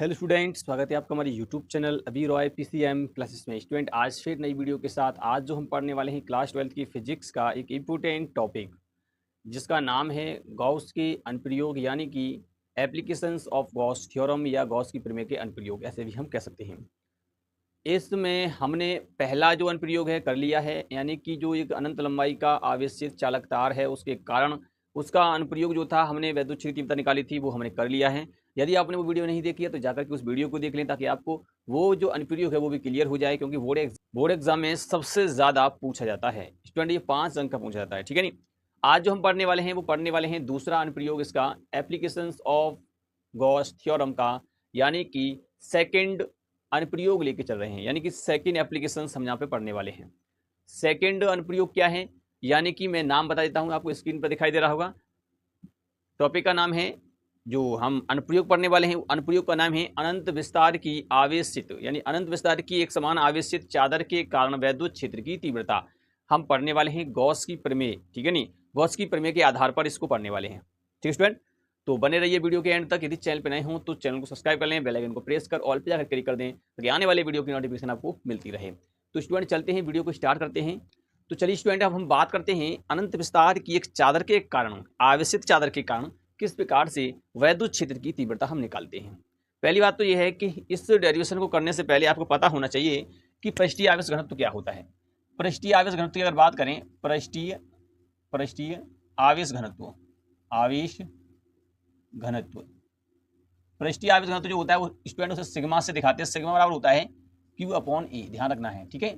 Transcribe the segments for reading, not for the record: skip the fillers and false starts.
Hello student, स्वागत है आपका हमारे यूट्यूब चैनल अभी रॉय पीसीएम क्लासेस में। स्टूडेंट, आज फिर नई वीडियो के साथ आज जो हम पढ़ने वाले हैं क्लास 12 की फिजिक्स का एक इम्पोर्टेंट टॉपिक, जिसका नाम है गॉस के अनुप्रयोग, यानी कि एप्लीकेशंस ऑफ गॉस थ्योरम या गॉस की प्रमेय के अनुप्रयोग, ऐसे भी हम कह सकते हैं। इसमें हमने पहला जो अनुप्रयोग है कर लिया है, यानी कि जो एक अनंत लंबाई का आवेशित चालक तार है उसके कारण उसका अनुप्रयोग जो था हमने वैद्युत क्षेत्र तीव्रता निकाली थी, वो हमने कर लिया है। यदि आपने वो वीडियो नहीं देखी है तो जाकर के उस वीडियो को देख लें, ताकि आपको वो जो अनुप्रयोग है वो भी क्लियर हो जाए, क्योंकि बोर्ड एग्जाम में सबसे ज्यादा पूछा जाता है। स्टूडेंट, ये 5 अंक का पूछा जाता है, ठीक है नहीं। आज जो हम पढ़ने वाले हैं वो पढ़ने वाले हैं दूसरा अनुप्रयोग इसका, एप्लीकेशंस ऑफ गॉस थ्योरम का, यानी कि सेकंड अनुप्रयोग लेके चल रहे हैं, यानी कि सेकंड एप्लीकेशन हम यहाँ पे पढ़ने वाले हैं। सेकंड अनुप्रयोग क्या है, यानी कि मैं नाम बता देता हूँ, आपको स्क्रीन पर दिखाई दे रहा होगा। टॉपिक का नाम है, जो हम अनुप्रयोग पढ़ने वाले हैं अनुप्रयोग का नाम है अनंत विस्तार की आवेशित, यानी अनंत विस्तार की एक समान आवेशित चादर के कारण वैद्युत क्षेत्र की तीव्रता। हम पढ़ने वाले हैं गॉस की प्रमेय, ठीक है नहीं, गॉस की प्रमेय के आधार पर इसको पढ़ने वाले हैं। ठीक स्टूडेंट, तो बने रहिए वीडियो के एंड तक। यदि चैनल पर नए हो तो चैनल को सब्सक्राइब कर लें, बेल आइकन को प्रेस कर ऑल पे जाकर क्लिक कर दें, ताकि आने वाले वीडियो की नोटिफिकेशन आपको मिलती रहे। तो स्टूडेंट, चलते हैं, वीडियो को स्टार्ट करते हैं। तो चलिए स्टूडेंट, अब हम बात करते हैं अनंत विस्तार की एक चादर के कारण, आवेशित चादर के कारण किस प्रकार से वैद्युत क्षेत्र की तीव्रता हम निकालते हैं। पहली बात तो यह है कि इस डेरिवेशन को करने से पहले आपको पता होना चाहिए कि पृष्ठीय आवेश घनत्व क्या होता है। पृष्ठीय आवेश घनत्व की अगर बात करें, पृष्ठीय आवेश घनत्व, आवेश घनत्व, पृष्ठीय आवेश घनत्व जो होता है वो स्टूडेंट उसे सिग्मा से दिखाते हैं। सिग्मा बराबर होता है Q/A, ध्यान रखना है, ठीक है।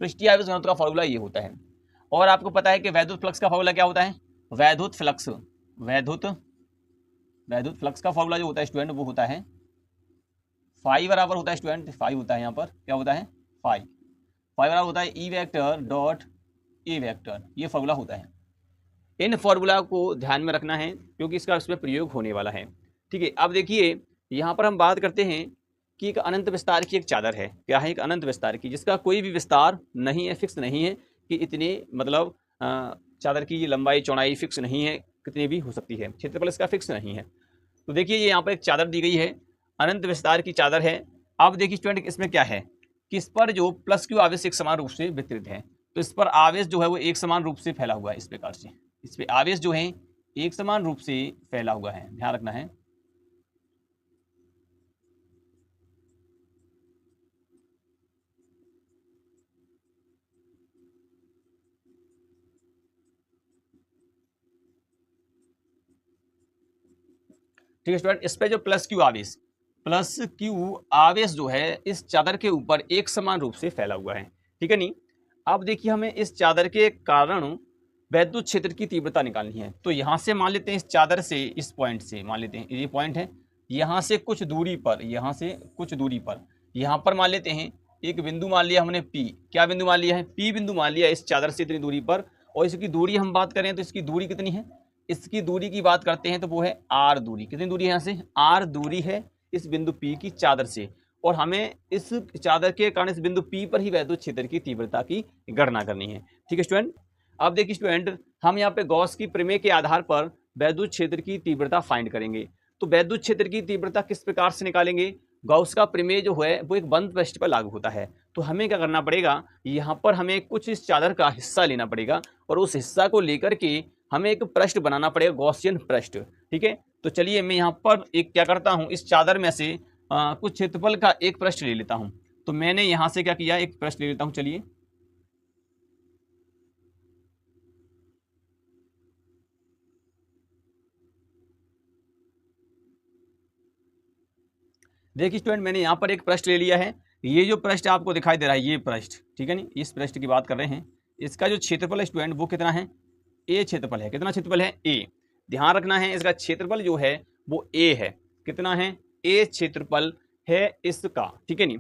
पृष्ठीय आवेश घनत्व का फॉर्मूला ये होता है। और आपको पता है कि वैद्युत फ्लक्स का फॉर्मूला क्या होता है। वैद्युत फ्लक्स, वैद्युत फ्लक्स का फॉर्मूला जो होता है स्टूडेंट वो होता है फाई बराबर होता है स्टूडेंट, फाई होता है यहाँ पर, क्या होता है, फाई। फाई बराबर होता है E vector dot A vector, ये फॉर्मूला होता है। इन फॉर्मूला को ध्यान में रखना है, क्योंकि इसका इसमें प्रयोग होने वाला है, ठीक है। अब देखिए, यहाँ पर हम बात करते हैं कि एक अनंत विस्तार की एक चादर है। क्या है, एक अनंत विस्तार की, जिसका कोई भी विस्तार नहीं है, फिक्स नहीं है कि इतने मतलब चादर की लंबाई चौड़ाई फिक्स नहीं है, कितनी भी हो सकती है, क्षेत्रफल इसका फिक्स नहीं है। तो देखिए, ये यहाँ पर एक चादर दी गई है, अनंत विस्तार की चादर है। अब देखिए स्टूडेंट, इसमें क्या है कि इस पर जो प्लस क्यू आवेश एक समान रूप से वितरित है। तो इस पर आवेश जो है वो एक समान रूप से फैला हुआ है, इस प्रकार से इस पे आवेश जो है एक समान रूप से फैला हुआ है, ध्यान रखना है। ठीक है स्टूडेंट, इस पे जो प्लस क्यू आवेश जो है इस चादर के ऊपर एक समान रूप से फैला हुआ है, ठीक है नहीं। अब देखिए, हमें इस चादर के कारण वैद्युत क्षेत्र की तीव्रता निकालनी है। तो यहां से मान लेते हैं, इस चादर से, इस पॉइंट से मान लेते हैं, ये पॉइंट है, यहां से कुछ दूरी पर, यहां से कुछ दूरी पर, यहां पर मान लेते हैं एक बिंदु मान लिया हमने P। क्या बिंदु मान लिया है, P बिंदु मान लिया इस चादर से इतनी दूरी पर। और इसकी दूरी हम बात करें तो इसकी दूरी कितनी है, इसकी दूरी की बात करते हैं तो वो है R दूरी। कितनी दूरी है, यहाँ से R दूरी है इस बिंदु P की चादर से। और हमें इस चादर के कारण इस बिंदु P पर ही वैद्युत क्षेत्र की तीव्रता की गणना करनी है, ठीक है स्टूडेंट। अब देखिए स्टूडेंट, हम यहाँ पे गॉस की प्रमेय के आधार पर वैद्युत क्षेत्र की तीव्रता फाइंड करेंगे। तो वैद्युत क्षेत्र की तीव्रता किस प्रकार से निकालेंगे। गॉस का प्रमेय जो है वो एक बंद पृष्ठ पर लागू होता है। तो हमें क्या करना पड़ेगा, यहाँ पर हमें कुछ इस चादर का हिस्सा लेना पड़ेगा, और उस हिस्सा को लेकर के हमें एक पृष्ठ बनाना पड़ेगा, गॉसियन पृष्ठ, ठीक है। तो चलिए, मैं यहाँ पर एक क्या करता हूँ, इस चादर में से कुछ क्षेत्रफल का एक पृष्ठ ले लेता हूँ। तो मैंने यहाँ से क्या किया, एक पृष्ठ ले लेता हूँ। चलिए, देखिए स्टूडेंट, मैंने यहाँ पर एक पृष्ठ ले लिया है। ये जो पृष्ठ आपको दिखाई दे रहा है, ये पृष्ठ, ठीक है नहीं, इस पृष्ठ की बात कर रहे हैं। इसका जो क्षेत्रफल है स्टूडेंट वो कितना है, ए क्षेत्रफल है। कितना क्षेत्रफल है, ए। ध्यान रखना है, इसका क्षेत्रफल जो है वो ए है। कितना है, ए क्षेत्रफल है इसका, ठीक है नहीं।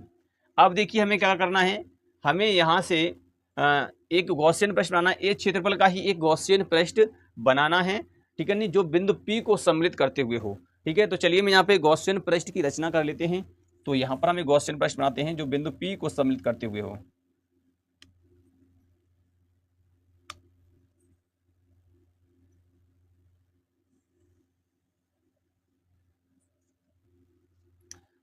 अब देखिए, हमें क्या करना है, हमें यहाँ से एक गॉसियन पृष्ठ बनाना है, ए क्षेत्रफल का ही एक गॉसियन पृष्ठ बनाना है, ठीक है नहीं, जो बिंदु P को सम्मिलित करते हुए हो, ठीक है। तो चलिए, मैं यहाँ पे गॉसियन पृष्ठ की रचना कर लेते हैं। तो यहाँ पर हम एक गॉसियन पृष्ठ बनाते हैं जो बिंदु P को सम्मिलित करते हुए हो।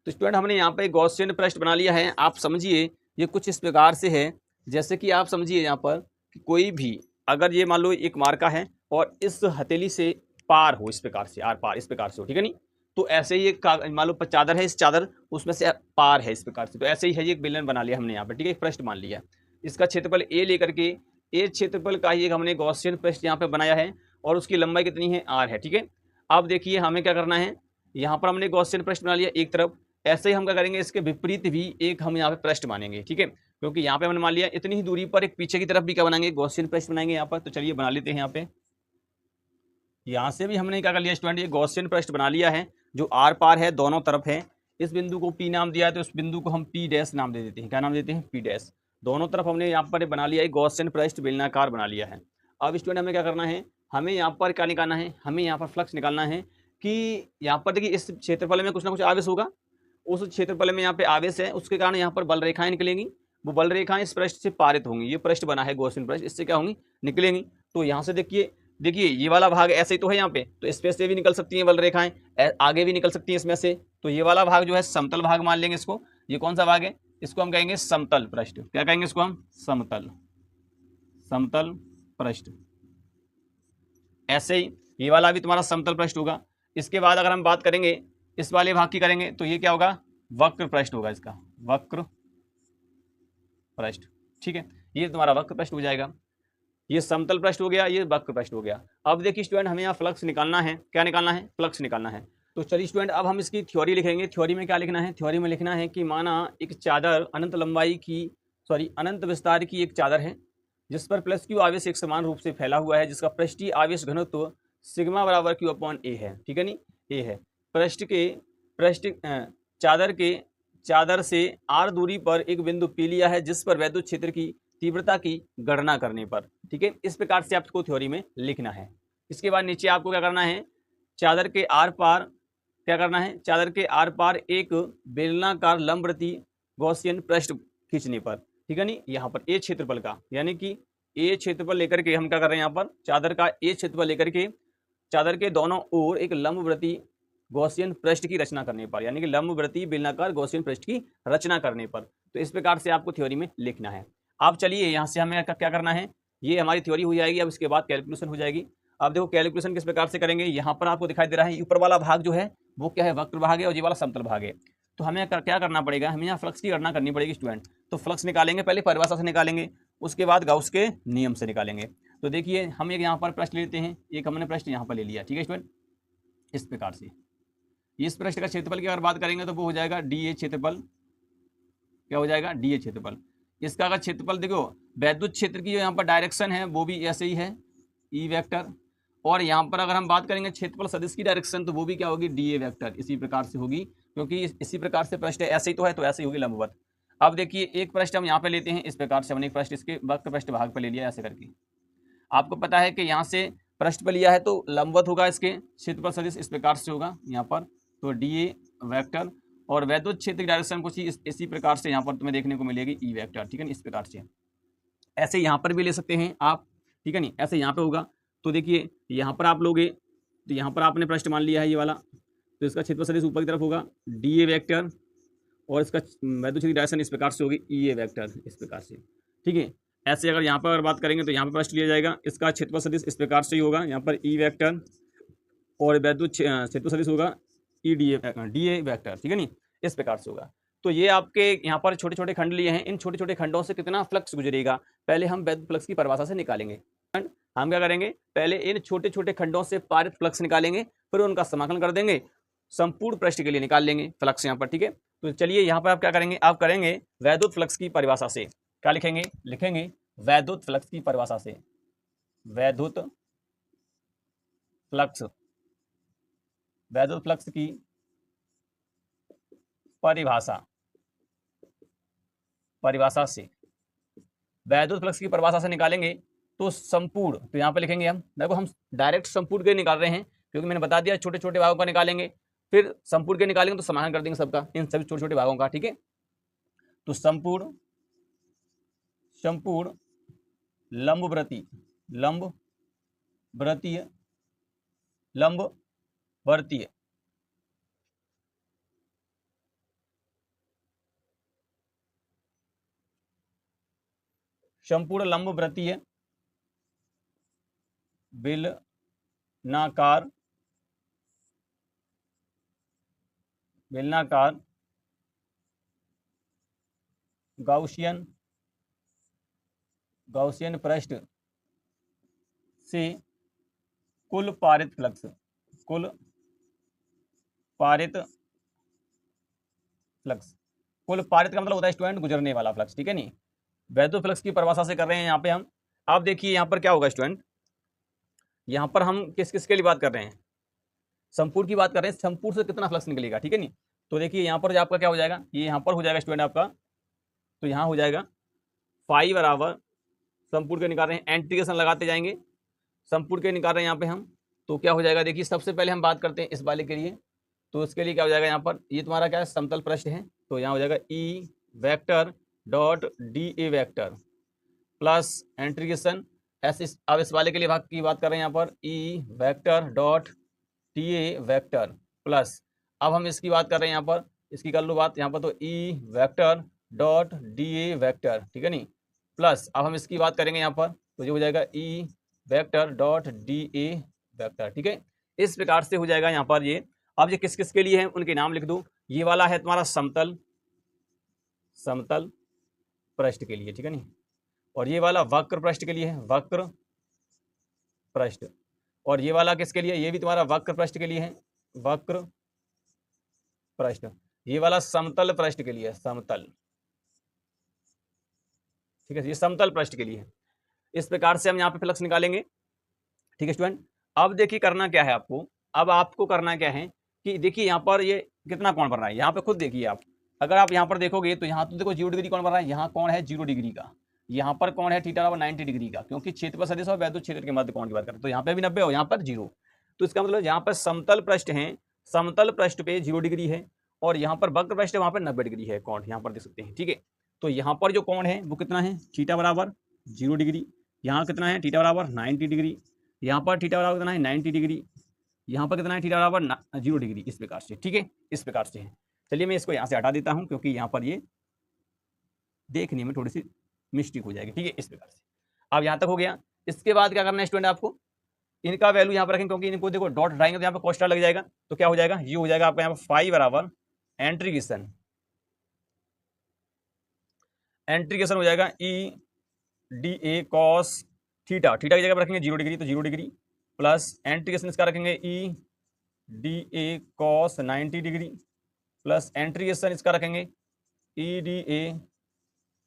तो स्टूडेंट हमने यहाँ पे गॉसियन पृष्ठ बना लिया है। आप समझिए ये कुछ इस प्रकार से है, जैसे कि आप समझिए यहाँ पर कि कोई भी अगर ये मान लो एक मार्का है और इस हथेली से पार हो, इस प्रकार से आर पार इस प्रकार से हो, ठीक है नहीं, तो ऐसे ही एक मान लो चादर है, इस चादर उसमें से पार है इस प्रकार से, तो ऐसे ही है, ये एक बेलन बना लिया हमने यहाँ पर, ठीक है, एक पृष्ठ मान लिया। इसका क्षेत्रफल ए लेकर के ए क्षेत्रफल का ही एक हमने गॉसियन पृष्ठ यहाँ पे बनाया है और उसकी लंबाई कितनी है, आर है, ठीक है। अब देखिए हमें क्या करना है, यहाँ पर हमने गॉसियन पृष्ठ बना लिया एक तरफ, ऐसे ही हम क्या करेंगे, इसके विपरीत भी एक हम यहाँ पे पृष्ठ मानेंगे, ठीक है, क्योंकि यहाँ पे हमने मान लिया इतनी ही दूरी पर एक पीछे की तरफ भी क्या बनाएंगे, गॉसियन पृष्ठ बनाएंगे यहाँ पर। तो चलिए बना लेते हैं। यहाँ से भी हमने क्या कर लिया स्टूडेंट, ये गॉसियन पृष्ठ बना लिया है जो आर पार है, दोनों तरफ है। इस बिंदु को पी नाम दिया है तो इस बिंदु को हम पी डैश नाम दे देते हैं। क्या नाम देते हैं, पी डैश। दोनों तरफ हमने यहाँ पर बना लिया है, गॉसियन पृष्ठ बेलनाकार बना लिया है। अब स्टूडेंट हमें क्या करना है, हमें यहाँ पर क्या निकालना है, हमें यहाँ पर फ्लक्स निकालना है कि यहाँ पर देखिए इस क्षेत्रफल में कुछ ना कुछ आवेश होगा, उस क्षेत्रफल में यहाँ पे आवेश है, उसके कारण यहाँ पर बल रेखाएं निकलेंगी, वो बल रेखाएं इस पृष्ठ से पारित होंगी। ये पृष्ठ बना है गॉसियन पृष्ठ, इससे क्या होंगी, निकलेंगी। तो यहाँ से देखिए ये वाला भाग ऐसे ही तो है यहाँ पे, तो स्पेस से भी निकल सकती हैं बल रेखाएं, आगे भी निकल सकती हैं इसमें से। तो ये वाला भाग जो है समतल भाग मान लेंगे इसको। ये कौन सा भाग है, इसको हम कहेंगे समतल पृष्ठ। क्या कहेंगे इसको हम, समतल पृष्ठ। ऐसे ही ये वाला भी तुम्हारा समतल पृष्ठ होगा। इसके बाद अगर हम बात करेंगे इस वाले भाग की करेंगे तो ये क्या होगा, वक्र पृष्ठ होगा, इसका वक्र पृष्ठ, ठीक है। ये तुम्हारा वक्र पृष्ठ हो जाएगा। ये समतल पृष्ठ हो गया, ये वक्र पृष्ठ हो गया। अब देखिए स्टूडेंट हमें यहाँ फ्लक्स निकालना है। क्या निकालना है, फ्लक्स निकालना है। तो चलिए स्टूडेंट अब हम इसकी थ्योरी लिखेंगे। थ्योरी में क्या लिखना है, थ्योरी में लिखना है कि माना एक चादर अनंत लंबाई की अनंत विस्तार की एक चादर है जिस पर प्लस क्यू आवेश एक समान रूप से फैला हुआ है, जिसका पृष्ठीय आवेश घनत्व सिग्मा बराबर क्यू अपॉन ए है, ठीक है नहीं, ए है। चादर से आर दूरी पर एक बिंदु पी लिया है जिस पर वैद्युत क्षेत्र की तीव्रता की गणना करने पर, ठीक है, इस प्रकार से आपको थ्योरी में लिखना है। इसके बाद नीचे आपको क्या करना है, चादर के आर पार क्या करना है, चादर के आर पार एक बेलनाकार लंबवृत्ती गॉसियन पृष्ठ खींचने पर, ठीक है नहीं, यहाँ पर ए क्षेत्रफल का, यानी कि ए क्षेत्रफल लेकर के हम क्या कर रहे हैं, यहाँ पर चादर का ए क्षेत्रफल लेकर के चादर के दोनों ओर एक लंबवृत्ती गॉसियन पृष्ठ की रचना करने पर, यानी कि लंबवृत्ती बेलनाकार गॉसियन पृष्ठ की रचना करने पर। तो इस प्रकार से आपको थ्योरी में लिखना है। अब चलिए यहाँ से हमें क्या करना है, ये हमारी थ्योरी हो जाएगी। अब इसके बाद कैलकुलेशन हो जाएगी। अब देखो कैलकुलेशन किस प्रकार से करेंगे, यहाँ पर आपको दिखाई दे रहा है ऊपर वाला भाग जो है वो क्या है, वक्र भाग है, और ये वाला समतल भाग है। तो हमें क्या करना पड़ेगा, हमें यहाँ फ्लक्स की गणना करनी पड़ेगी स्टूडेंट। तो फ्लक्स निकालेंगे, पहले परिभाषा से निकालेंगे, उसके बाद गाउस के नियम से निकालेंगे। तो देखिए हम एक यहाँ पर पृष्ठ लेते हैं, एक हमने पृष्ठ यहाँ पर ले लिया, ठीक है स्टूडेंट। इस प्रकार से इस पृष्ठ का क्षेत्रफल की अगर बात करेंगे तो वो हो जाएगा डी ए क्षेत्रफल। क्या हो जाएगा, डी ए क्षेत्रफल। इसका अगर क्षेत्रफल देखो, वैद्युत क्षेत्र की जो यहाँ पर डायरेक्शन है वो भी ऐसे ही है, ई वेक्टर। और यहाँ पर अगर हम बात करेंगे क्षेत्रफल सदिश की डायरेक्शन तो वो भी क्या होगी, डी ए वेक्टर, इसी प्रकार से होगी, क्योंकि इसी प्रकार से पृष्ठ ऐसे ही तो है, तो ऐसे ही होगी लंबवत। अब देखिए एक पृष्ठ हम यहाँ पे लेते हैं, इस प्रकार से हमने एक पृष्ठ इसके वक्र पृष्ठ भाग पर ले लिया ऐसे करके। आपको पता है कि यहाँ से पृष्ठ पर लिया है तो लंबवत होगा, इसके क्षेत्रफल सदिश इस प्रकार से होगा यहाँ पर, तो डी ए वेक्टर। और वैद्युत क्षेत्र की डायरेक्शन कुछ इसी प्रकार से यहाँ पर तुम्हें देखने को मिलेगी, ई वेक्टर, ठीक है, इस प्रकार से। ऐसे यहाँ पर भी ले सकते हैं आप, ठीक है नहीं, ऐसे यहाँ पे होगा। तो देखिए यहाँ पर आप लोगे तो यहाँ पर आपने पृष्ठ मान लिया है ये वाला, तो इसका क्षेत्रफल सदिश ऊपर की तरफ होगा डी ए वेक्टर, और इसका वैद्युत क्षेत्र की डायरेक्शन इस प्रकार से होगी, ई ए वेक्टर, इस प्रकार से, ठीक है। ऐसे अगर यहाँ पर बात करेंगे तो यहाँ पर पृष्ठ लिया जाएगा, इसका क्षेत्रफल सदिश इस प्रकार से ही होगा, यहाँ पर ई वेक्टर, और वैद्युत क्षेत्रफल सदिश होगा ई डी ए वेक्टर, ठीक है नहीं, इस प्रकार से होगा। तो ये आपके यहाँ पर छोटे छोटे खंड लिए हैं, इन छोटे छोटे खंडों से कितना फ्लक्स गुजरेगा पहले हम वैद्युत फ्लक्स की परिभाषा से निकालेंगे। हम क्या करेंगे, पहले इन छोटे छोटे खंडों से पारित फ्लक्स निकालेंगे, फिर उनका समाकलन कर देंगे, संपूर्ण पृष्ठ के लिए निकाल लेंगे फ्लक्स यहाँ पर, ठीक है। तो चलिए यहाँ पर आप क्या करेंगे, आप करेंगे वैद्युत फ्लक्स की परिभाषा से। क्या लिखेंगे, लिखेंगे वैद्युत फ्लक्स की परिभाषा से, वैद्युत फ्लक्स, वैद्युत फ्लक्स की परिभाषा से, वैद्युत फ्लक्स की परिभाषा से निकालेंगे तो संपूर्ण, तो यहाँ पे लिखेंगे हम, देखो हम डायरेक्ट संपूर्ण के निकाल रहे हैं क्योंकि मैंने बता दिया छोटे छोटे भागों का निकालेंगे, फिर संपूर्ण के निकालेंगे तो समाधान कर देंगे सबका, इन सभी छोटे छोटे भागों का, ठीक है। तो संपूर्ण लंबवृत्तीय संपूर्ण लंब वृत्तीय बेलनाकार बेलनाकार गाउसियन पृष्ठ से कुल पारित फ्लक्स कुल पारित का मतलब होता है स्टूडेंट गुजरने वाला फ्लक्स, ठीक है नहीं। वैद्युत फ्लक्स की परिभाषा से कर रहे हैं यहाँ पे हम। अब देखिए यहाँ पर क्या होगा स्टूडेंट, यहाँ पर हम किस किस के लिए बात कर रहे हैं, संपूर्ण की बात कर रहे हैं, संपूर्ण से कितना फ्लक्स निकलेगा, ठीक है नहीं। तो देखिए यहाँ पर जो आपका क्या हो जाएगा, ये यहाँ पर हो जाएगा स्टूडेंट आपका, तो यहाँ हो जाएगा फाई बराबर संपूर्ण के निकाल रहे हैं, इंटीग्रेशन लगाते जाएंगे, संपूर्ण के निकाल रहे हैं यहाँ पे हम, तो क्या हो जाएगा देखिए सबसे पहले हम बात करते हैं इस वाले के लिए। तो इसके लिए क्या हो जाएगा, यहाँ पर ये तुम्हारा क्या है समतल पृष्ठ है, तो यहाँ हो जाएगा E vector dot D A vector plus integration S. अब इस वाले के लिए भाग की बात कर रहे हैं यहाँ पर E vector dot T A vector plus, अब हम इसकी बात कर रहे हैं यहाँ पर, इसकी कर लो बात यहाँ पर, तो E vector dot D A vector, ठीक है नहीं, प्लस अब हम इसकी बात करेंगे यहाँ पर, तो जो हो जाएगा E vector dot D A vector, ठीक है। इस प्रकार से हो जाएगा यहाँ पर ये। अब ये किस किस के लिए है उनके नाम लिख दो। ये वाला है तुम्हारा समतल पृष्ठ के लिए, ठीक है नहीं, और ये वाला वक्र पृष्ठ के लिए है, वक्र पृष्ठ, और ये वाला किसके लिए, ये भी तुम्हारा वक्र पृष्ठ के लिए है, वक्र पृष्ठ। ये वाला समतल पृष्ठ के लिए है, समतल, ठीक है, ये समतल पृष्ठ के लिए है। इस प्रकार से हम यहाँ पे फ्लक्स निकालेंगे, ठीक है स्टूडेंट। अब देखिए करना क्या है आपको, अब आपको करना क्या है कि देखिए यहाँ पर ये कितना कोण बन रहा है, यहाँ पे खुद देखिए आप, अगर आप यहाँ पर देखोगे तो यहाँ तो देखो 0 डिग्री कोण बन रहा है, यहाँ कोण है 0 डिग्री का, यहाँ पर कोण है थीटा बराबर 90 डिग्री का, क्योंकि क्षेत्रफल सदिश और वैद्युत क्षेत्र के मध्य कोण की बात करें, तो यहाँ पे भी 90 और यहाँ पर 0। तो इसका मतलब यहाँ पर समतल पृष्ठ है, समतल पृष्ठ पे 0 डिग्री है, और यहाँ पर वक्र पृष्ठ है वहाँ पर 90 डिग्री है कोण, यहाँ पर देख सकते हैं, ठीक है। तो यहाँ पर जो कोण है वो कितना है, थीटा बराबर 0 डिग्री, यहाँ कितना है थीटा बराबर 90 डिग्री, यहाँ पर थीटा बराबर कितना है 90 डिग्री, यहाँ पर कितना है थीटा बराबर 0 डिग्री, इस प्रकार से, ठीक है, इस प्रकार से है। चलिए मैं इसको यहाँ से हटा देता हूँ क्योंकि यहाँ पर ये देखने में थोड़ी सी मिस्टेक हो जाएगी, ठीक है, इस प्रकार से। अब यहाँ तक हो गया। इसके बाद क्या करना है स्टूडेंट, आपको इनका वैल्यू यहाँ पर रखेंगे, क्योंकि इनको देखो डॉट हटाएंगे तो यहाँ पर कोष्ठक लग जाएगा, तो क्या हो जाएगा, ये हो जाएगा आपका यहाँ पर फाई बराबर इंटीग्रेशन हो जाएगा E D A cos theta, theta की जगह पर रखेंगे 0 डिग्री, तो 0 डिग्री प्लस इंटीग्रेशन इसका रखेंगे E D A cos 90 degree plus integration इसका रखेंगे E D A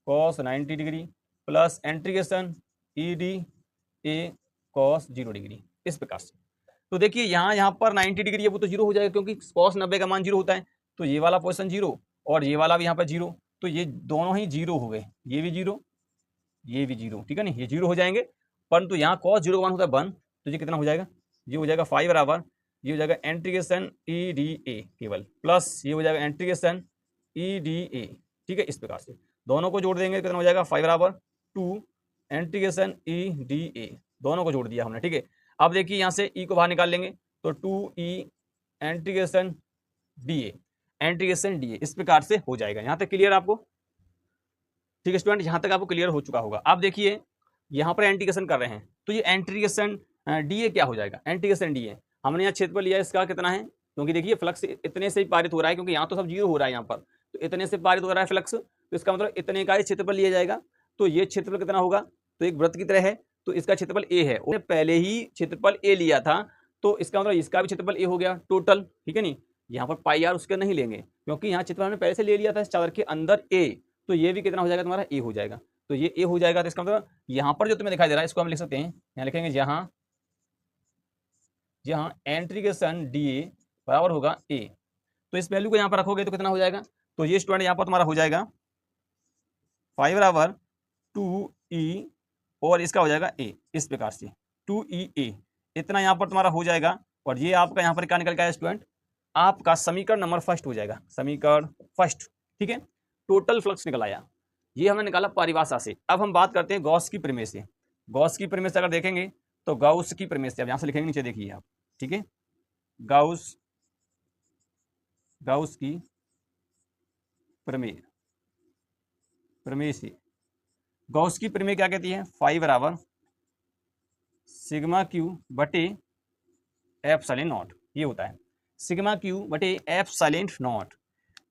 cos 90 degree plus integration E D A cos 0 degree, इस प्रकार से। तो देखिए यहाँ पर 90 डिग्री है वो तो 0 हो जाएगा, क्योंकि कॉस 90 का मान 0 होता है, तो ये वाला पोजिशन 0 और ये वाला भी यहाँ पर 0, तो ये दोनों ही 0 हो गए, ये भी 0 ये भी 0, ठीक है नहीं, ये 0 हो जाएंगे, परंतु यहाँ कॉस 0 का मान होता है 1, तो ये कितना हो जाएगा, ये हो जाएगा फाई बराबर, ये हो जाएगा इंटीग्रेशन ई डी ए केवल प्लस ये हो जाएगा इंटीग्रेशन ई डी ए, ठीक है, इस प्रकार से दोनों को जोड़ देंगे कितना हो जाएगा, फाई बराबर 2 इंटीग्रेशन ई डी ए, दोनों को जोड़ दिया हमने, ठीक है। अब देखिए यहाँ से ई को बाहर निकाल लेंगे, तो 2e इंटीग्रेशन डी ए, इस प्रकार से हो जाएगा। यहाँ तक क्लियर आपको, ठीक है स्टूडेंट, यहाँ तक आपको क्लियर हो चुका होगा। अब देखिए यहाँ पर इंटीग्रेशन कर रहे हैं, तो ये इंटीग्रेशन डी ए क्या हो जाएगा, इंटीग्रेशन डी ए, हमने यहाँ क्षेत्रफल लिया इसका कितना है, क्योंकि देखिए फ्लक्स इतने से ही पारित हो रहा है, क्योंकि यहाँ तो सब 0 हो रहा है यहाँ पर, तो इतने से पारित हो रहा है फ्लक्स, तो इसका मतलब इतने का ही क्षेत्रफल लिया जाएगा। तो ये क्षेत्रफल कितना होगा, तो एक वृत्त की तरह है, तो इसका क्षेत्रफल ए है, उसने पहले ही क्षेत्रफल ए लिया था, तो इसका मतलब इसका भी क्षेत्रफल ए हो गया टोटल, ठीक है नहीं। यहाँ पर पाई आर उसका नहीं लेंगे, क्योंकि यहाँ क्षेत्रफल हमने पहले से ले लिया था इस चादर के अंदर ए, तो ये भी कितना हो जाएगा तुम्हारा ए हो जाएगा, तो ये ए हो जाएगा। तो इसका मतलब यहाँ पर जो तुम्हें दिखाई दे रहा है इसको हम लिख सकते हैं, यहाँ लिखेंगे जहाँ इंटीग्रेशन डी ए बराबर होगा ए, तो इस वैल्यू को यहाँ पर रखोगे तो कितना हो जाएगा, तो ये स्टूडेंट यहाँ पर तुम्हारा हो जाएगा फाई बराबर 2e और इसका हो जाएगा ए, इस प्रकार से 2e इतना यहाँ पर तुम्हारा हो जाएगा। और ये आपका यहाँ पर क्या निकल के आया स्टूडेंट, आपका समीकरण नंबर फर्स्ट हो जाएगा, समीकरण फर्स्ट, ठीक है। टोटल फ्लक्स निकल आया, ये हमने निकाला परिभाषा से। अब हम बात करते हैं गॉस की प्रमेय से। गॉस की प्रमेय से अगर देखेंगे तो गॉस की प्रमेय से, अब यहाँ से लिखेंगे नीचे देखिए आप, ठीक है, गॉस की प्रमेय से गॉस की प्रमेय क्या कहती है, फाई बराबर सिग्मा क्यू बटे एप्सिलॉन नॉट, ये होता है सिग्मा क्यू बटे एप्सिलॉन नॉट।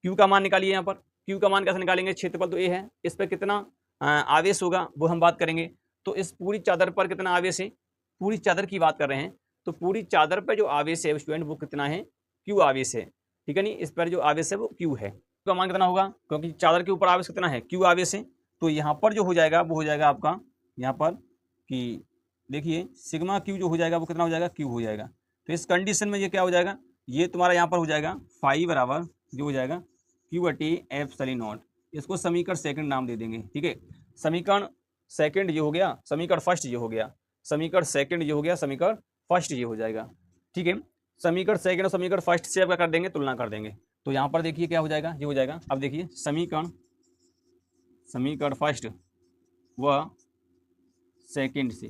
क्यू का मान निकालिए, यहाँ पर क्यू का मान कैसे निकालेंगे, क्षेत्रफल तो ए है, इस पर कितना आवेश होगा वो हम बात करेंगे। तो इस पूरी चादर पर कितना आवेश है, पूरी चादर की बात कर रहे हैं, तो पूरी चादर पर जो आवेश है स्टूडेंट वो कितना है, क्यू आवेश है, ठीक है नहीं, इस पर जो आवेश है वो क्यू है। क्यू का मान कितना होगा, क्योंकि चादर के ऊपर आवेश कितना है, क्यू आवेश है, तो यहाँ पर जो हो जाएगा वो हो जाएगा आपका यहाँ पर कि देखिए सिग्मा क्यू जो हो जाएगा वो कितना हो जाएगा, क्यू हो जाएगा। तो इस कंडीशन में ये क्या हो जाएगा, ये तुम्हारा यहाँ पर हो जाएगा फाई बराबर जो हो जाएगा क्यू बटी एप्सिलॉन नॉट, इसको समीकरण सेकंड नाम दे देंगे, ठीक है। समीकरण सेकंड ये हो गया, समीकरण फर्स्ट ये हो गया, समीकरण सेकंड ये हो गया, समीकरण फर्स्ट ये हो जाएगा, ठीक है। समीकरण सेकंड और समीकरण फर्स्ट से क्या कर देंगे, तुलना कर देंगे। तो यहाँ पर देखिए क्या हो जाएगा, ये हो जाएगा, अब देखिए समीकरण फर्स्ट व सेकंड से,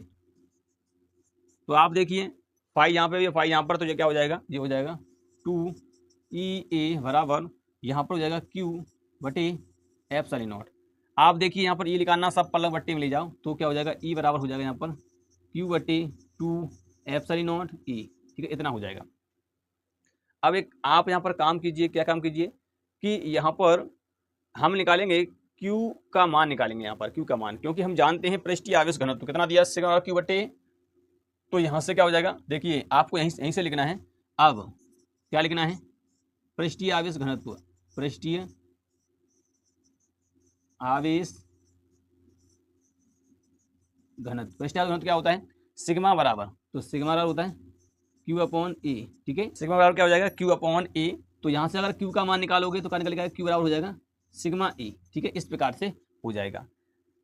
तो आप देखिए फाई यहाँ पे भी फाई यहाँ पर, तो ये क्या हो जाएगा, ये हो जाएगा 2E बराबर यहाँ पर हो जाएगा क्यू बटे एप्सिलॉन नॉट। आप देखिए यहाँ पर ई निकालना, सब पलक बट्टी में ले जाओ, तो क्या हो जाएगा ई बराबर हो जाएगा यहाँ पर क्यू बटे 2 एप्सिलॉन नॉट ई, ठीक है, इतना हो जाएगा। अब एक आप यहाँ पर काम कीजिए, क्या काम कीजिए कि यहाँ पर हम निकालेंगे क्यू का मान निकालेंगे, यहाँ पर क्यू का मान, क्योंकि हम जानते हैं पृष्ठीय आवेश घनत्व कितना दिया सिग्मा क्यू बटे, तो यहाँ से क्या हो जाएगा, देखिए आपको यहीं से लिखना है। अब क्या लिखना है, पृष्ठीय आवेश घनत्व, पृष्ठीय आवेश घनत्व, पृष्ठीय आवेश घनत्व क्या होता है, सिग्मा बराबर, तो सिग्मा बराबर होता है क्यू अपॉन ए, ठीक है, सिग्मा बराबर क्या हो जाएगा, क्यू अपॉन ए। तो यहाँ से अगर क्यू का मान निकालोगे तो क्या निकलेगा, क्यू बराबर हो जाएगा सिग्मा ए, ठीक है, इस प्रकार से हो जाएगा।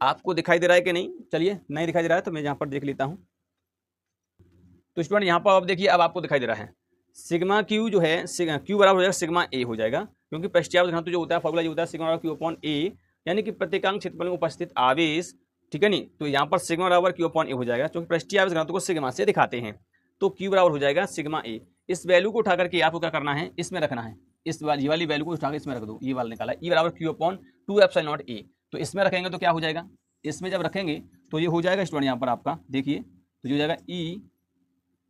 आपको दिखाई दे रहा है कि नहीं, चलिए नहीं दिखाई दे रहा है तो मैं यहाँ पर देख लेता हूँ। तो स्टूडेंट यहाँ पर अब देखिए, अब आपको दिखाई दे रहा है सिग्मा क्यू जो है, क्यू बराबर हो जाएगा सिग्मा ए हो जाएगा, क्योंकि पृष्ठीय आवेश घनत्व जो होता है फॉर्मूला जो होता है सिग्मा बराबर क्यू अपॉन ए, यानी कि प्रत्येकांक क्षेत्रफल में उपस्थित आवेश, ठीक है नहीं, तो यहाँ पर सिग्मा बराबर क्यू अपॉन ए हो जाएगा, क्योंकि पृष्ठीय आवेश घनत्व को सिग्मा से दिखाते हैं, तो क्यू बराबर हो जाएगा सिग्मा ए। इस वैल्यू को उठा करके आपको क्या करना है, इसमें रखना है, इस वाली वैल्यू को उठाकर इसमें रख दो, ये वाला निकाला ई बराबर Q upon 2 epsilon not a, तो इसमें रखेंगे तो क्या हो जाएगा, इसमें जब रखेंगे तो ये हो जाएगा स्टूडेंट यहाँ पर आपका देखिए, तो ये हो जाएगा ई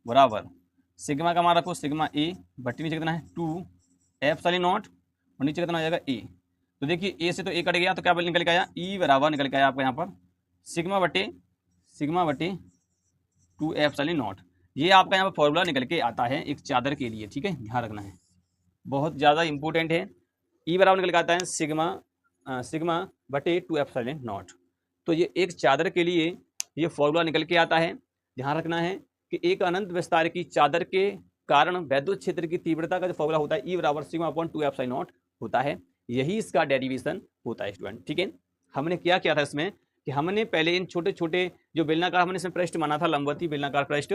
बराबर सिग्मा का मान रखो सिग्मा ए बट्टी नीचे कितना है 2 एप्सिलॉन नॉट और नीचे कितना हो जाएगा ए। तो देखिए ए से तो ए कट गया, तो क्या निकल के आया, ई बराबर निकल के आया आपका यहाँ पर सिग्मा बटे 2 एप्सिलॉन नॉट। ये आपका यहाँ पर फॉर्मूला निकल के आता है एक चादर के लिए, ठीक है, ध्यान रखना है, बहुत ज़्यादा इंपॉर्टेंट है। ई बराबर निकल के आता है सिग्मा बटे 2 एप्सिलॉन नॉट। तो ये एक चादर के लिए ये फॉर्मूला निकल के आता है, ध्यान रखना है कि एक अनंत विस्तार की चादर के कारण वैद्युत क्षेत्र की तीव्रता का जो फॉर्मूला होता है ई बराबर सिग्मा अपॉन 2 एप्सिलॉन नॉट होता है, यही इसका डेरिवेशन होता है स्टूडेंट, ठीक है। हमने क्या किया था इसमें कि हमने पहले इन छोटे छोटे जो बेलनाकार हमने इसमें पृष्ठ माना था, लंबवती बेलनाकार पृष्ठ,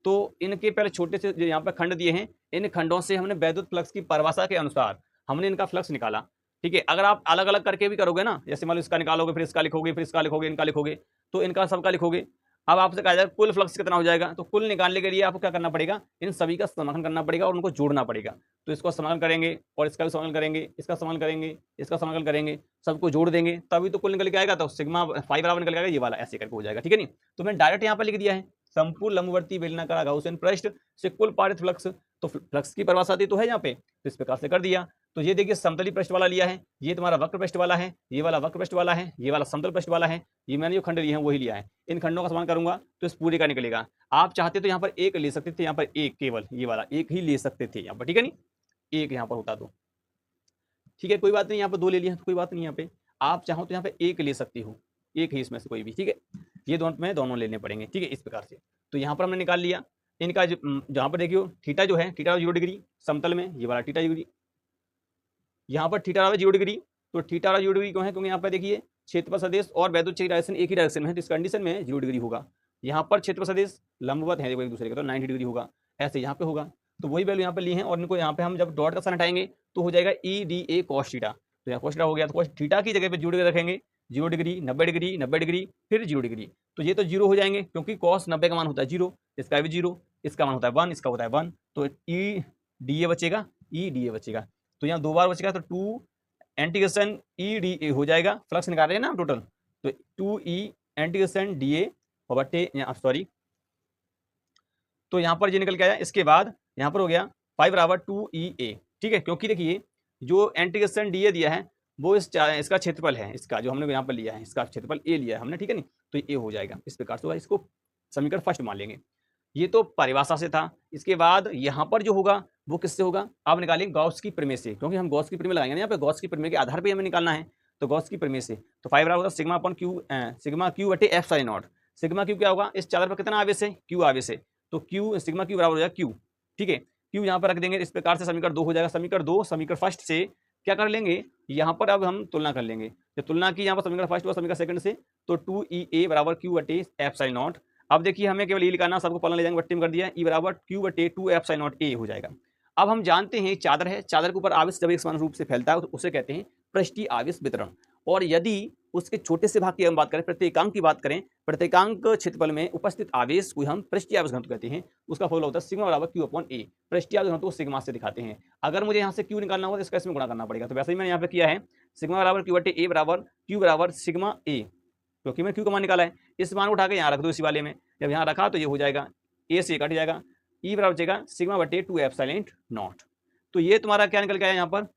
तो इनके पहले छोटे से जो यहाँ पर खंड दिए हैं, इन खंडों से हमने वैद्युत फ्लक्स की परिभाषा के अनुसार हमने इनका फ्लक्स निकाला, ठीक है। अगर आप अलग अलग करके भी करोगे ना, जैसे मान लो इसका निकालोगे फिर इसका लिखोगे, फिर इसका लिखोगे, इनका लिखोगे, तो इनका सबका लिखोगे, अब आपसे कहा जाएगा कुल फ्लक्स कितना हो जाएगा, तो कुल निकालने के लिए आपको क्या करना पड़ेगा, इन सभी का समाकलन करना पड़ेगा और उनको जोड़ना पड़ेगा। तो इसको समाकलन करेंगे और इसका भी समाकलन करेंगे, इसका समाकलन करेंगे, इसका समाकलन करेंगे, सबको जोड़ देंगे तभी तो कुल निकल के आएगा, तो सिग्मा फाई बराबर निकल के आएगा, ये वाला ऐसे करके हो जाएगा, ठीक है नहीं। तो मैंने डायरेक्ट यहाँ पर लिख दिया है संपूर्ण लंबवर्ती बेलनाकार गॉसियन पृष्ठ से कुल पारित फ्लक्स, तो फ्लक्स की परिभाषा दी तो है यहाँ पे, तो इस प्रकार से कर दिया। तो ये देखिए समतली पृष्ठ वाला लिया है, ये तुम्हारा वक्र पृष्ठ वाला है, ये वाला वक्र पृष्ठ वाला है, ये वाला समतल पृष्ठ वाला है, ये मैंने जो खंड लिए हैं वही लिया है। इन खंडों का समान करूंगा तो इस पूरे का निकलेगा। आप चाहते तो यहाँ पर एक ले सकते थे, यहाँ पर एक केवल ये वाला एक ही ले सकते थे यहाँ पर, ठीक है नहीं, एक यहाँ पर होता तो ठीक है, कोई बात नहीं, यहाँ पर दो ले लिया तो कोई बात नहीं, यहाँ पे आप चाहो तो यहाँ पे एक ले सकती हो, एक ही इसमें से कोई भी, ठीक है, ये दोनों लेने पड़ेंगे, ठीक है, इस प्रकार से। तो यहाँ पर हमने निकाल लिया इनका, जहाँ पर देखियो थीटा जो है, थीटा 0 डिग्री समतल में, ये वाला थीटा 0 डिग्री, यहाँ पर थीटा 0 डिग्री, तो थीटा 0 डिग्री क्यों है, क्योंकि यहाँ पर देखिए क्षेत्रफल सदिश और वैद्युत क्षेत्र डायरेक्शन एक ही डायरेक्शन में है, तो इस कंडीशन में 0 डिग्री होगा। यहाँ पर क्षेत्रफल सदिश लंबवत है एक दूसरे के, तो 90 डिग्री होगा, ऐसे यहाँ पे होगा। तो वही वैल्यू यहाँ पे ली है और इनको यहाँ पे हम जब डॉट का साइन हटाएंगे तो हो जाएगा EDA cos थीटा। तो यहाँ cos थीटा हो गया, तो cos थीटा की जगह पे 0 डिग्री रखेंगे, 0 डिग्री 90 डिग्री 90 डिग्री फिर 0 डिग्री, तो ये तो 0 हो जाएंगे क्योंकि cos 90 का मान होता है 0, इसका भी 0, इसका मान होता है 1, इसका होता है 1, तो EDA बचेगा, EDA बचेगा। तो यहाँ दो बार बचेगा, तो 2 इंटीग्रेशन EDA हो जाएगा, फ्लक्स निकाल रहे हैं ना टोटल, तो 2E इंटीग्रेशन DA बटे सॉरी, तो यहाँ पर ये निकल के आया। इसके बाद यहाँ पर हो गया 5 बराबर 2EA, ठीक है, क्योंकि देखिए जो इंटीग्रेशन DA दिया है वो इसका क्षेत्रफल है, इसका जो हमने यहाँ पर लिया है इसका क्षेत्रफल A लिया है हमने, ठीक है नहीं, तो ये हो जाएगा इस प्रकार से होगा। इसको समीकरण फर्स्ट मान लेंगे। ये तो परिभाषा से था। इसके बाद यहाँ पर जो होगा वो किससे होगा, अब निकालेंगे गॉस की प्रमेय से, क्योंकि हम गॉस की प्रमेय लगाएंगे ना यहाँ पे, गॉस की प्रमेय के आधार पे हमें निकालना है, तो गॉस की प्रमेय से। तो 5 बराबर होगा sigma upon Q, sigma Q बटे epsilon naught. Sigma Q क्या होगा, इस चादर पर कितना आवेश है, क्यू आवेश है, तो क्यू सिग्मा क्यू बराबर हो जाएगा क्यू, ठीक है, क्यू यहाँ पर रख देंगे। इस प्रकार से समीकरण 2 हो जाएगा। समीकरण 2 समीकरण फर्स्ट से क्या कर लेंगे, यहाँ पर अब हम तुलना कर लेंगे। जब तुलना की यहाँ पर समीकरण फर्स्ट और समीकरण सेकंड से, तो 2EA बराबर क्यू बटे एफ साइन नॉट। अब देखिए हमें केवल ये लिखाना, सबको पलना ले जाएंगे, बट्टी में कर दिया, ई बराबर क्यू बटे 2F साइन नॉट ए हो जाएगा। अब हम जानते हैं चादर है, चादर के ऊपर आवेश जब एक समान रूप से फैलता है तो उसे कहते हैं पृष्ठीय आवेश वितरण। और यदि उसके छोटे से भाग की हम बात करें, प्रत्येकांक की बात करें, प्रत्येकांक क्षेत्रफल में उपस्थित आवेश को हम पृष्ठीय आवेश घनत्व कहते हैं। उसका फॉर्मूला होता है सिग्मा बराबर क्यू अपॉन ए। पृष्ठीय आवेश घनत्व को सिग्मा से दिखाते हैं। अगर मुझे यहाँ से क्यू निकालना होगा तो इसका इसमें गुणा करना पड़ेगा, तो वैसे ही मैंने यहाँ पे किया है, सिग्मा बराबर क्यू बटे ए बराबर क्यू बराबर सिग्मा ए, क्योंकि मैंने क्यू का मान निकाला है। इस मान को उठा के यहाँ रख दो इसी वाले में, जब यहाँ रखा तो ये हो जाएगा, ए से कट जाएगा, ई बराबर बचेगा सिग्मा बटे 2F साइन नॉट। तो ये तुम्हारा क्या निकल के आया, यहाँ पर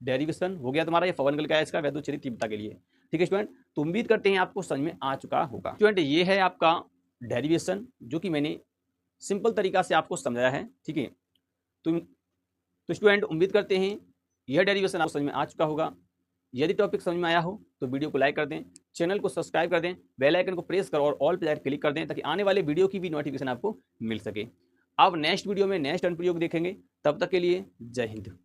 डेरिवेशन हो गया तुम्हारा, ये फॉर्मूला निकल के आया इसका वैद्युत तीव्रता के लिए, ठीक है स्टूडेंट। तो उम्मीद करते हैं आपको समझ में आ चुका होगा। स्टूडेंट ये है आपका डेरिवेशन, जो कि मैंने सिंपल तरीका से आपको समझाया है, ठीक है। तो स्टूडेंट उम्मीद करते हैं यह डेरिवेशन आपको समझ में आ चुका होगा। यदि टॉपिक समझ में आया हो तो वीडियो को लाइक कर दें, चैनल को सब्सक्राइब कर दें, बेल आइकन को प्रेस करो और ऑल पे जाकर क्लिक कर दें, ताकि आने वाले वीडियो की भी नोटिफिकेशन आपको मिल सके। अब नेक्स्ट वीडियो में नेक्स्ट अनुप्रयोग देखेंगे, तब तक के लिए जय हिंद।